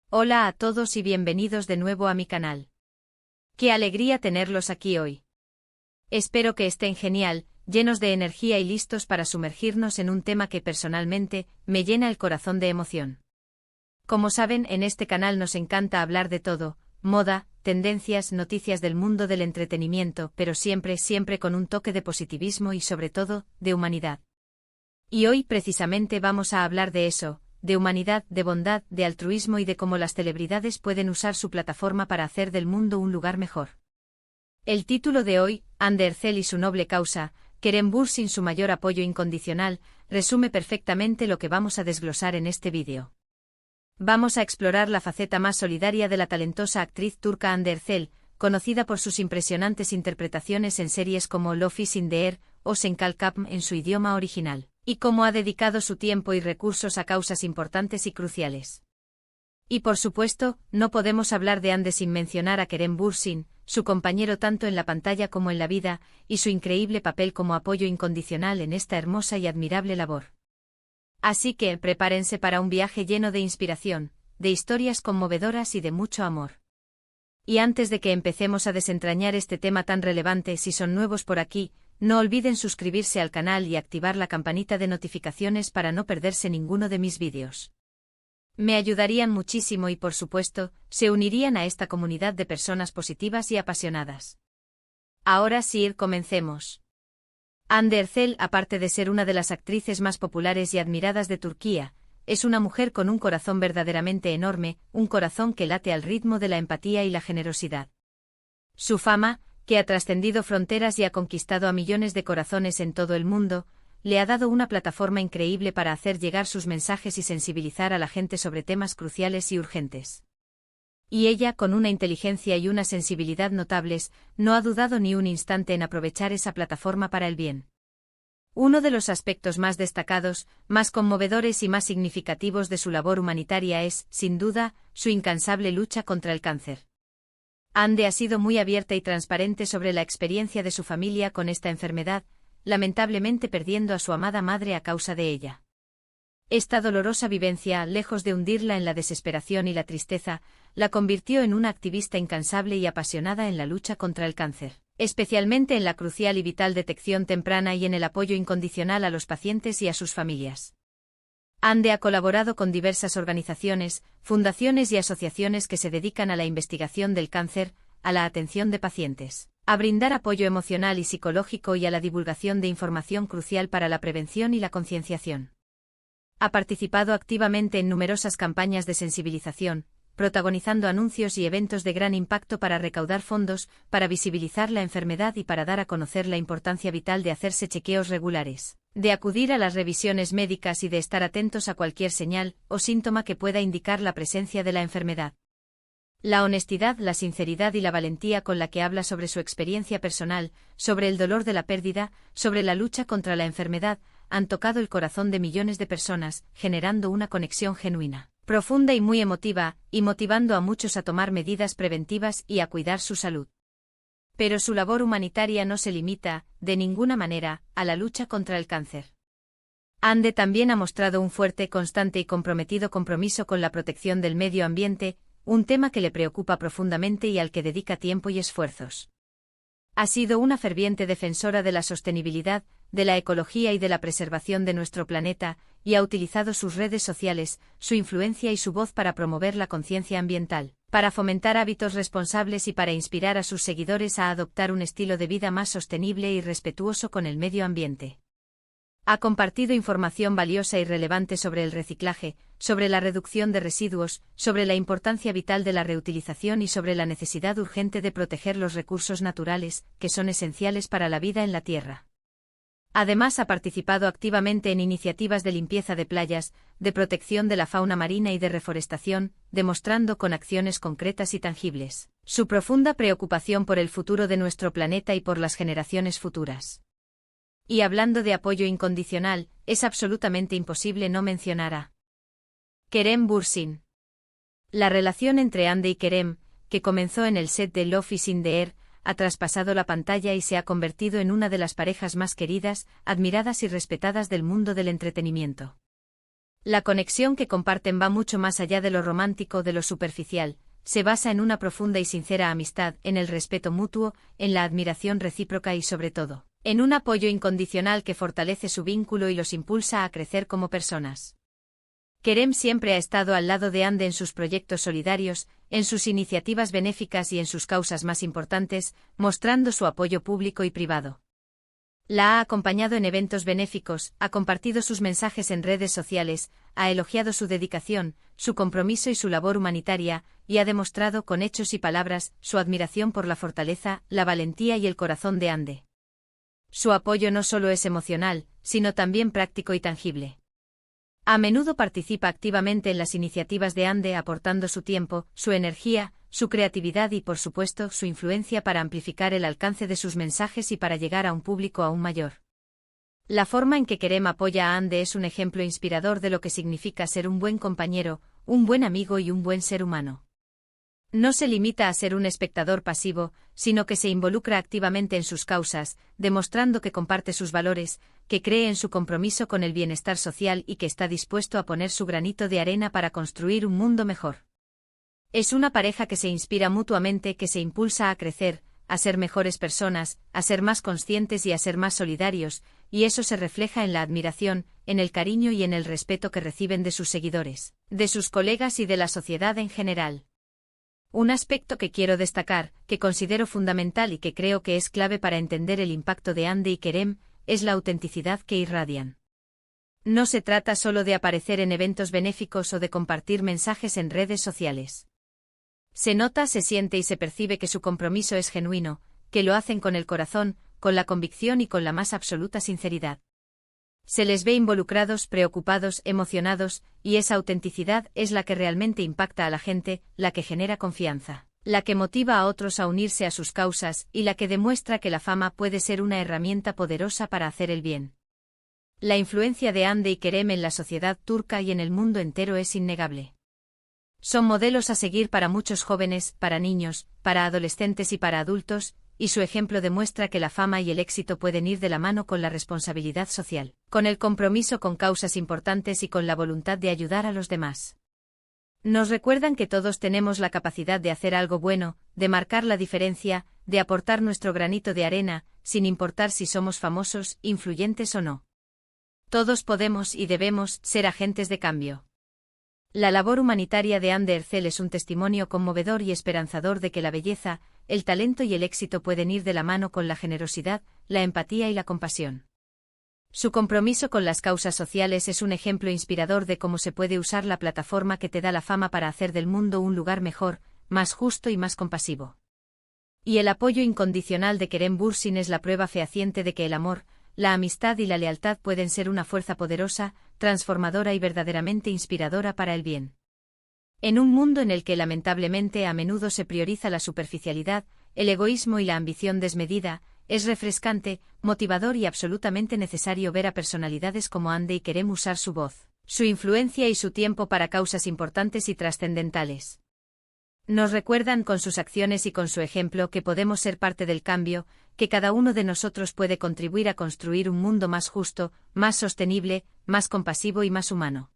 Hola a todos y bienvenidos de nuevo a mi canal. Qué alegría tenerlos aquí hoy. Espero que estén genial, llenos de energía y listos para sumergirnos en un tema que personalmente me llena el corazón de emoción. Como saben, en este canal nos encanta hablar de todo: moda, tendencias, noticias del mundo del entretenimiento, pero siempre con un toque de positivismo y sobre todo, de humanidad. Y hoy precisamente vamos a hablar de eso, de humanidad, de bondad, de altruismo y de cómo las celebridades pueden usar su plataforma para hacer del mundo un lugar mejor. El título de hoy, Anne Derzel y su noble causa, Keren Bürsin su mayor apoyo incondicional, resume perfectamente lo que vamos a desglosar en este vídeo. Vamos a explorar la faceta más solidaria de la talentosa actriz turca Anne Derzel, conocida por sus impresionantes interpretaciones en series como Love is in the Air o Senkalkapm en su idioma original, y cómo ha dedicado su tiempo y recursos a causas importantes y cruciales. Y por supuesto, no podemos hablar de Anne sin mencionar a Keren Bürsin, su compañero tanto en la pantalla como en la vida, y su increíble papel como apoyo incondicional en esta hermosa y admirable labor. Así que prepárense para un viaje lleno de inspiración, de historias conmovedoras y de mucho amor. Y antes de que empecemos a desentrañar este tema tan relevante, si son nuevos por aquí, no olviden suscribirse al canal y activar la campanita de notificaciones para no perderse ninguno de mis vídeos. Me ayudarían muchísimo y por supuesto, se unirían a esta comunidad de personas positivas y apasionadas. Ahora sí, comencemos. Anne Derzel, aparte de ser una de las actrices más populares y admiradas de Turquía, es una mujer con un corazón verdaderamente enorme, un corazón que late al ritmo de la empatía y la generosidad. Su fama, que ha trascendido fronteras y ha conquistado a millones de corazones en todo el mundo, le ha dado una plataforma increíble para hacer llegar sus mensajes y sensibilizar a la gente sobre temas cruciales y urgentes. Y ella, con una inteligencia y una sensibilidad notables, no ha dudado ni un instante en aprovechar esa plataforma para el bien. Uno de los aspectos más destacados, más conmovedores y más significativos de su labor humanitaria es, sin duda, su incansable lucha contra el cáncer. Anne ha sido muy abierta y transparente sobre la experiencia de su familia con esta enfermedad, lamentablemente perdiendo a su amada madre a causa de ella. Esta dolorosa vivencia, lejos de hundirla en la desesperación y la tristeza, la convirtió en una activista incansable y apasionada en la lucha contra el cáncer, especialmente en la crucial y vital detección temprana y en el apoyo incondicional a los pacientes y a sus familias. Anne ha colaborado con diversas organizaciones, fundaciones y asociaciones que se dedican a la investigación del cáncer, a la atención de pacientes, a brindar apoyo emocional y psicológico y a la divulgación de información crucial para la prevención y la concienciación. Ha participado activamente en numerosas campañas de sensibilización, protagonizando anuncios y eventos de gran impacto para recaudar fondos, para visibilizar la enfermedad y para dar a conocer la importancia vital de hacerse chequeos regulares, de acudir a las revisiones médicas y de estar atentos a cualquier señal o síntoma que pueda indicar la presencia de la enfermedad. La honestidad, la sinceridad y la valentía con la que habla sobre su experiencia personal, sobre el dolor de la pérdida, sobre la lucha contra la enfermedad, han tocado el corazón de millones de personas, generando una conexión genuina, profunda y muy emotiva, y motivando a muchos a tomar medidas preventivas y a cuidar su salud. Pero su labor humanitaria no se limita, de ninguna manera, a la lucha contra el cáncer. Anne también ha mostrado un fuerte, constante y comprometido compromiso con la protección del medio ambiente, un tema que le preocupa profundamente y al que dedica tiempo y esfuerzos. Ha sido una ferviente defensora de la sostenibilidad, de la ecología y de la preservación de nuestro planeta, y ha utilizado sus redes sociales, su influencia y su voz para promover la conciencia ambiental, para fomentar hábitos responsables y para inspirar a sus seguidores a adoptar un estilo de vida más sostenible y respetuoso con el medio ambiente. Ha compartido información valiosa y relevante sobre el reciclaje, sobre la reducción de residuos, sobre la importancia vital de la reutilización y sobre la necesidad urgente de proteger los recursos naturales, que son esenciales para la vida en la Tierra. Además, ha participado activamente en iniciativas de limpieza de playas, de protección de la fauna marina y de reforestación, demostrando con acciones concretas y tangibles su profunda preocupación por el futuro de nuestro planeta y por las generaciones futuras. Y hablando de apoyo incondicional, es absolutamente imposible no mencionar a Keren Bürsin. La relación entre Anne y Kerem, que comenzó en el set de Love is in the Air, ha traspasado la pantalla y se ha convertido en una de las parejas más queridas, admiradas y respetadas del mundo del entretenimiento. La conexión que comparten va mucho más allá de lo romántico o de lo superficial, se basa en una profunda y sincera amistad, en el respeto mutuo, en la admiración recíproca y sobre todo, en un apoyo incondicional que fortalece su vínculo y los impulsa a crecer como personas. Kerem siempre ha estado al lado de Hande en sus proyectos solidarios, en sus iniciativas benéficas y en sus causas más importantes, mostrando su apoyo público y privado. La ha acompañado en eventos benéficos, ha compartido sus mensajes en redes sociales, ha elogiado su dedicación, su compromiso y su labor humanitaria, y ha demostrado con hechos y palabras su admiración por la fortaleza, la valentía y el corazón de Hande. Su apoyo no solo es emocional, sino también práctico y tangible. A menudo participa activamente en las iniciativas de Hande aportando su tiempo, su energía, su creatividad y por supuesto su influencia para amplificar el alcance de sus mensajes y para llegar a un público aún mayor. La forma en que Kerem apoya a Hande es un ejemplo inspirador de lo que significa ser un buen compañero, un buen amigo y un buen ser humano. No se limita a ser un espectador pasivo, sino que se involucra activamente en sus causas, demostrando que comparte sus valores, que cree en su compromiso con el bienestar social y que está dispuesto a poner su granito de arena para construir un mundo mejor. Es una pareja que se inspira mutuamente, que se impulsa a crecer, a ser mejores personas, a ser más conscientes y a ser más solidarios, y eso se refleja en la admiración, en el cariño y en el respeto que reciben de sus seguidores, de sus colegas y de la sociedad en general. Un aspecto que quiero destacar, que considero fundamental y que creo que es clave para entender el impacto de Hande y Kerem, es la autenticidad que irradian. No se trata solo de aparecer en eventos benéficos o de compartir mensajes en redes sociales. Se nota, se siente y se percibe que su compromiso es genuino, que lo hacen con el corazón, con la convicción y con la más absoluta sinceridad. Se les ve involucrados, preocupados, emocionados, y esa autenticidad es la que realmente impacta a la gente, la que genera confianza, la que motiva a otros a unirse a sus causas y la que demuestra que la fama puede ser una herramienta poderosa para hacer el bien. La influencia de Hande y Kerem en la sociedad turca y en el mundo entero es innegable. Son modelos a seguir para muchos jóvenes, para niños, para adolescentes y para adultos, y su ejemplo demuestra que la fama y el éxito pueden ir de la mano con la responsabilidad social, con el compromiso con causas importantes y con la voluntad de ayudar a los demás. Nos recuerdan que todos tenemos la capacidad de hacer algo bueno, de marcar la diferencia, de aportar nuestro granito de arena, sin importar si somos famosos, influyentes o no. Todos podemos y debemos ser agentes de cambio. La labor humanitaria de Hande Erçel es un testimonio conmovedor y esperanzador de que la belleza, el talento y el éxito pueden ir de la mano con la generosidad, la empatía y la compasión. Su compromiso con las causas sociales es un ejemplo inspirador de cómo se puede usar la plataforma que te da la fama para hacer del mundo un lugar mejor, más justo y más compasivo. Y el apoyo incondicional de Kerem Bürsin es la prueba fehaciente de que el amor, la amistad y la lealtad pueden ser una fuerza poderosa, transformadora y verdaderamente inspiradora para el bien. En un mundo en el que lamentablemente a menudo se prioriza la superficialidad, el egoísmo y la ambición desmedida, es refrescante, motivador y absolutamente necesario ver a personalidades como Hande y Kerem usar su voz, su influencia y su tiempo para causas importantes y trascendentales. Nos recuerdan con sus acciones y con su ejemplo que podemos ser parte del cambio, que cada uno de nosotros puede contribuir a construir un mundo más justo, más sostenible, más compasivo y más humano.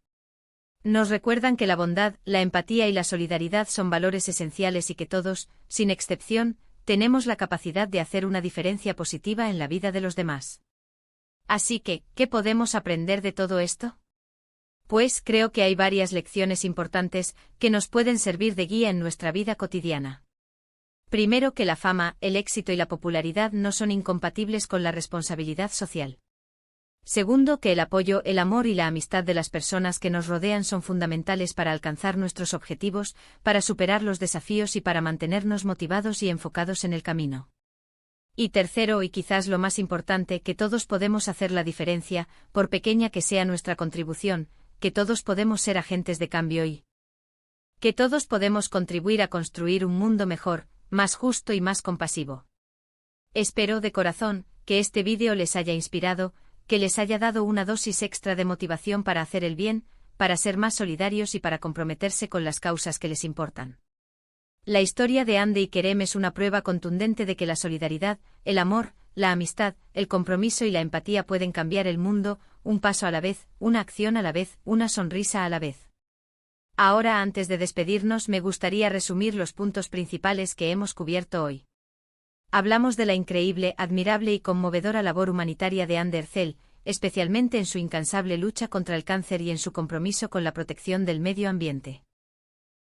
Nos recuerdan que la bondad, la empatía y la solidaridad son valores esenciales y que todos, sin excepción, tenemos la capacidad de hacer una diferencia positiva en la vida de los demás. Así que, ¿qué podemos aprender de todo esto? Pues creo que hay varias lecciones importantes que nos pueden servir de guía en nuestra vida cotidiana. Primero, que la fama, el éxito y la popularidad no son incompatibles con la responsabilidad social. Segundo, que el apoyo, el amor y la amistad de las personas que nos rodean son fundamentales para alcanzar nuestros objetivos, para superar los desafíos y para mantenernos motivados y enfocados en el camino. Y tercero, y quizás lo más importante, que todos podemos hacer la diferencia, por pequeña que sea nuestra contribución, que todos podemos ser agentes de cambio y que todos podemos contribuir a construir un mundo mejor, más justo y más compasivo. Espero de corazón que este vídeo les haya inspirado, que les haya dado una dosis extra de motivación para hacer el bien, para ser más solidarios y para comprometerse con las causas que les importan. La historia de Hande y Kerem es una prueba contundente de que la solidaridad, el amor, la amistad, el compromiso y la empatía pueden cambiar el mundo, un paso a la vez, una acción a la vez, una sonrisa a la vez. Ahora, antes de despedirnos, me gustaría resumir los puntos principales que hemos cubierto hoy. Hablamos de la increíble, admirable y conmovedora labor humanitaria de Ander Zell, especialmente en su incansable lucha contra el cáncer y en su compromiso con la protección del medio ambiente.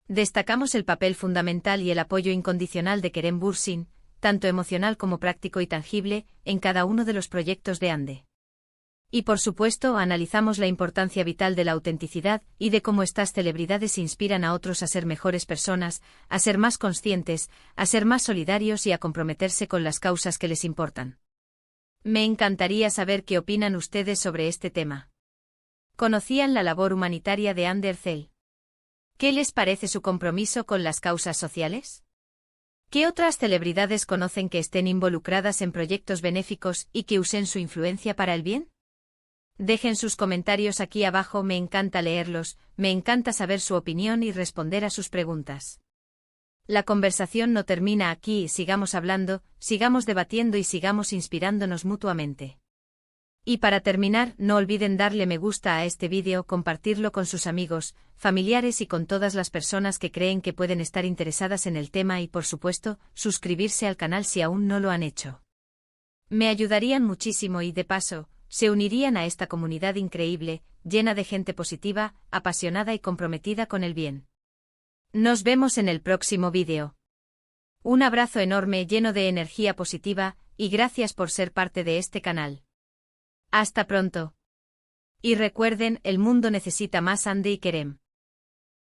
Destacamos el papel fundamental y el apoyo incondicional de Kerem Bürsin, tanto emocional como práctico y tangible, en cada uno de los proyectos de Ande. Y por supuesto, analizamos la importancia vital de la autenticidad y de cómo estas celebridades inspiran a otros a ser mejores personas, a ser más conscientes, a ser más solidarios y a comprometerse con las causas que les importan. Me encantaría saber qué opinan ustedes sobre este tema. ¿Conocían la labor humanitaria de Ander Zell? ¿Qué les parece su compromiso con las causas sociales? ¿Qué otras celebridades conocen que estén involucradas en proyectos benéficos y que usen su influencia para el bien? Dejen sus comentarios aquí abajo, me encanta leerlos, me encanta saber su opinión y responder a sus preguntas. La conversación no termina aquí, sigamos hablando, sigamos debatiendo y sigamos inspirándonos mutuamente. Y para terminar, no olviden darle me gusta a este vídeo, compartirlo con sus amigos, familiares y con todas las personas que creen que pueden estar interesadas en el tema y por supuesto, suscribirse al canal si aún no lo han hecho. Me ayudarían muchísimo y de paso, se unirían a esta comunidad increíble, llena de gente positiva, apasionada y comprometida con el bien. Nos vemos en el próximo vídeo. Un abrazo enorme lleno de energía positiva, y gracias por ser parte de este canal. Hasta pronto. Y recuerden, el mundo necesita más Ande y Kerem.